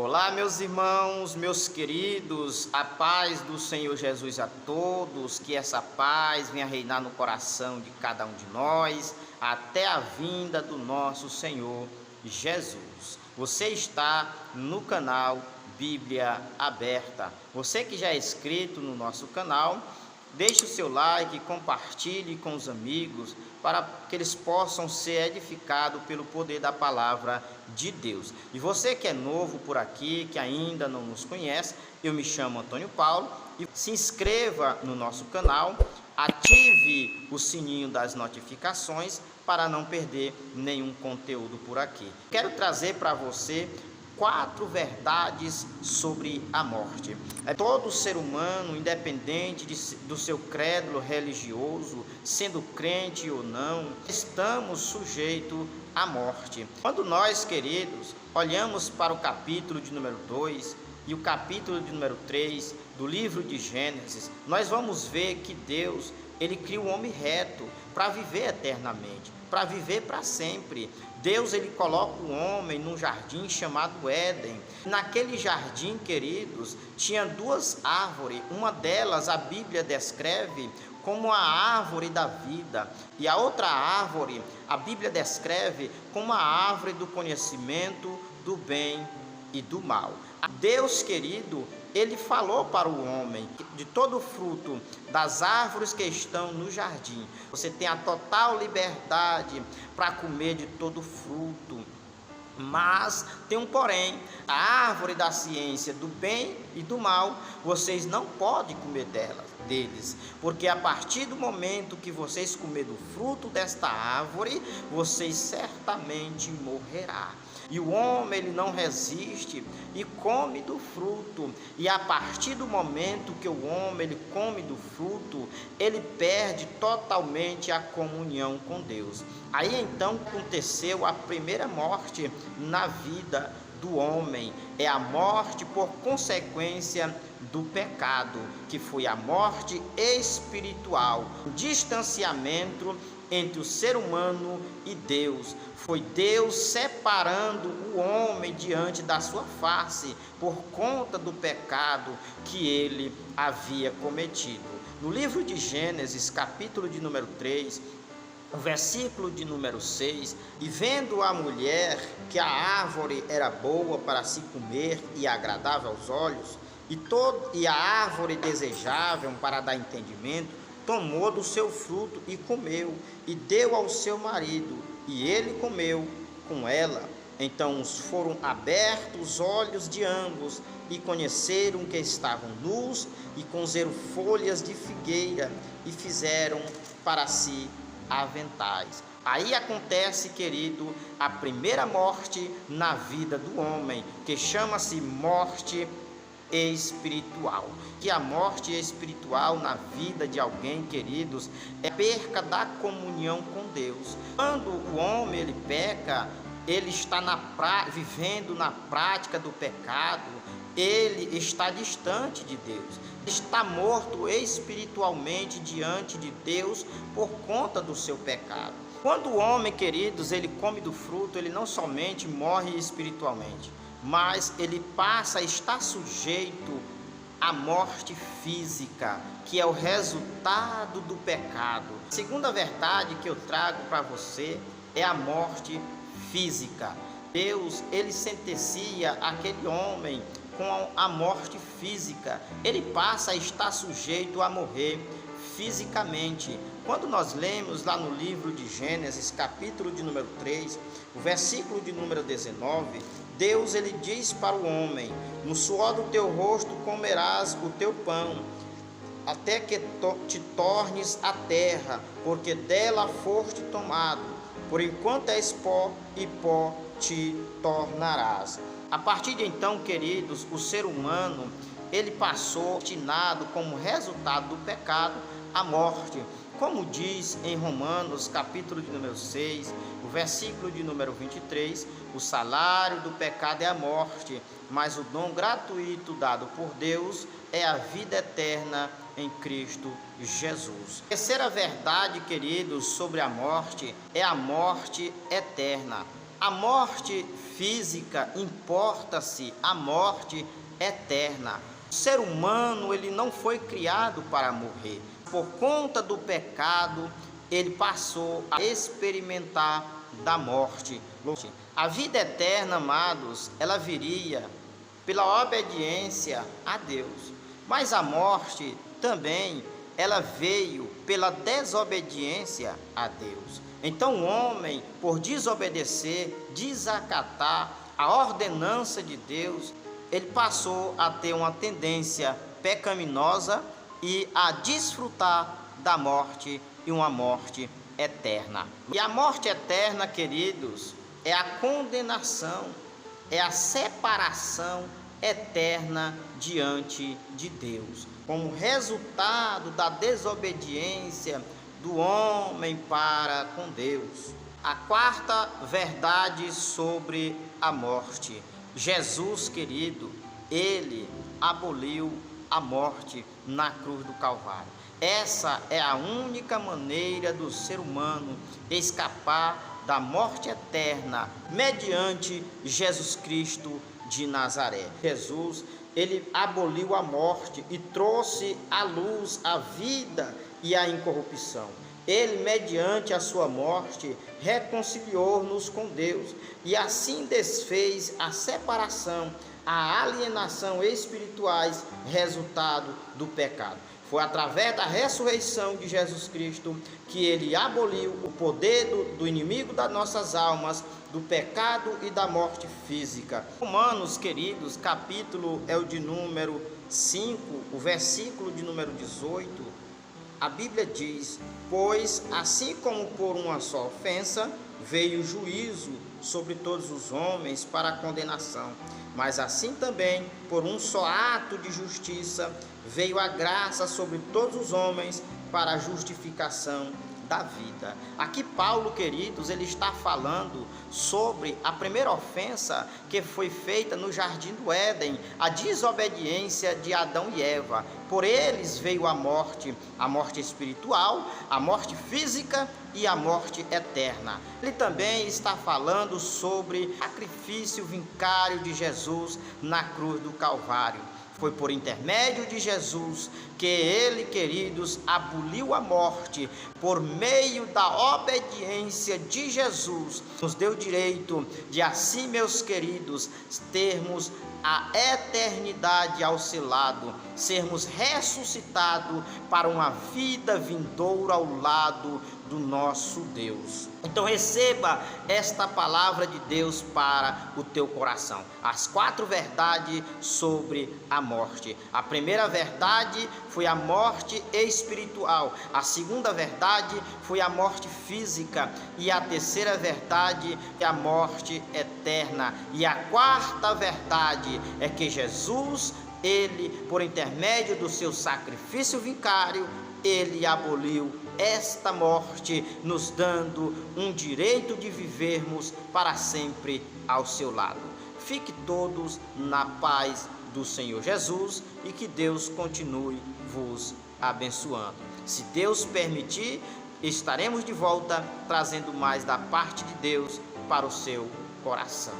Olá, meus irmãos, meus queridos, a paz do Senhor Jesus a todos, que essa paz venha reinar no coração de cada um de nós, até a vinda do nosso Senhor Jesus. Você está no canal Bíblia Aberta. Você que já é inscrito no nosso canal, deixe o seu like, compartilhe com os amigos, para que eles possam ser edificados pelo poder da palavra de Deus. E você que é novo por aqui, que ainda não nos conhece, eu me chamo Antônio Paulo, e se inscreva no nosso canal, ative o sininho das notificações para não perder nenhum conteúdo por aqui. Quero trazer para você 4 verdades sobre a morte. Todo ser humano, independente do seu credo religioso, sendo crente ou não, estamos sujeitos à morte. Quando nós, queridos, olhamos para o capítulo de número 2 e o capítulo de número 3 do livro de Gênesis, nós vamos ver que Deus, ele cria o homem reto para viver eternamente, para viver para sempre. Deus, ele coloca o homem num jardim chamado Éden. Naquele jardim, queridos, tinha 2 árvores. Uma delas a Bíblia descreve como a árvore da vida, e a outra árvore a Bíblia descreve como a árvore do conhecimento do bem e do mal. Deus, querido, ele falou para o homem: de todo fruto das árvores que estão no jardim, você tem a total liberdade para comer de todo fruto. Mas tem um porém: a árvore da ciência do bem e do mal, vocês não podem comer deles, porque a partir do momento que vocês comerem do fruto desta árvore, vocês certamente morrerão. E o homem, ele não resiste e come do fruto. E a partir do momento que o homem, ele come do fruto, ele perde totalmente a comunhão com Deus. Aí então aconteceu a primeira morte na vida do homem. É a morte por consequência do pecado, que foi a morte espiritual, o distanciamento entre o ser humano e Deus. Foi Deus separando o homem diante da sua face por conta do pecado que ele havia cometido. No livro de Gênesis, capítulo de número 3, o versículo de número 6, e vendo a mulher que a árvore era boa para se comer e agradável aos olhos, e a árvore desejável para dar entendimento, tomou do seu fruto e comeu, e deu ao seu marido, e ele comeu com ela. Então foram abertos os olhos de ambos, e conheceram que estavam nus, e cozeram folhas de figueira, e fizeram para si aventais. Aí acontece, querido, a primeira morte na vida do homem, que chama-se morte espiritual. Que a morte espiritual na vida de alguém, queridos, é a perca da comunhão com Deus. Quando o homem, ele peca, ele está vivendo na prática do pecado, ele está distante de Deus, está morto espiritualmente diante de Deus por conta do seu pecado. Quando o homem, queridos, ele come do fruto, ele não somente morre espiritualmente, mas ele passa a estar sujeito à morte física, que é o resultado do pecado. A segunda verdade que eu trago para você é a morte física. Deus, ele sentencia aquele homem com a morte física. Ele passa a estar sujeito a morrer fisicamente. Quando nós lemos lá no livro de Gênesis, capítulo de número 3, o versículo de número 19, Deus, ele diz para o homem: no suor do teu rosto comerás o teu pão, até que te tornes a terra, porque dela foste tomado. Por enquanto és pó, e pó te tornarás. A partir de então, queridos, o ser humano, ele passou destinado como resultado do pecado à morte. Como diz em Romanos, capítulo de número 6, o versículo de número 23, o salário do pecado é a morte, mas o dom gratuito dado por Deus é a vida eterna em Cristo Jesus. A terceira verdade, queridos, sobre a morte é a morte eterna. A morte física importa-se a morte eterna. O ser humano, ele não foi criado para morrer. Por conta do pecado, ele passou a experimentar da morte. A vida eterna, amados, ela viria pela obediência a Deus. Mas a morte também, ela veio pela desobediência a Deus. Então o homem, por desobedecer, desacatar a ordenança de Deus, ele passou a ter uma tendência pecaminosa e a desfrutar da morte e uma morte eterna. E a morte eterna, queridos, é a condenação, é a separação eterna diante de Deus, como resultado da desobediência do homem para com Deus. A quarta verdade sobre a morte. Jesus, querido, ele aboliu a morte na cruz do Calvário. Essa é a única maneira do ser humano escapar da morte eterna, mediante Jesus Cristo de Nazaré. Jesus, ele aboliu a morte e trouxe à luz a vida e a incorrupção. Ele, mediante a sua morte, reconciliou-nos com Deus e assim desfez a separação, a alienação espirituais, resultado do pecado. Foi através da ressurreição de Jesus Cristo que ele aboliu o poder do inimigo das nossas almas, do pecado e da morte física. Romanos, queridos, capítulo é o de número 5, o versículo de número 18. A Bíblia diz: pois assim como por uma só ofensa veio o juízo sobre todos os homens para a condenação, mas assim também por um só ato de justiça veio a graça sobre todos os homens para a justificação da vida. Aqui Paulo, queridos, ele está falando sobre a primeira ofensa que foi feita no jardim do Éden, a desobediência de Adão e Eva. Por eles veio a morte espiritual, a morte física e a morte eterna. Ele também está falando sobre o sacrifício vicário de Jesus na cruz do Calvário. Foi por intermédio de Jesus que ele, queridos, aboliu a morte. Por meio da obediência de Jesus, nos deu direito de assim, meus queridos, termos a eternidade ao seu lado, sermos ressuscitados para uma vida vindoura ao lado do nosso Deus. Então receba esta palavra de Deus para o teu coração. As 4 verdades sobre a morte. A primeira verdade foi a morte espiritual. A segunda verdade foi a morte física. E a terceira verdade é a morte eterna. E a quarta verdade é que Jesus, ele, por intermédio do seu sacrifício vicário, ele aboliu esta morte, nos dando um direito de vivermos para sempre ao seu lado. Fique todos na paz do Senhor Jesus e que Deus continue vos abençoando. Se Deus permitir, estaremos de volta trazendo mais da parte de Deus para o seu coração.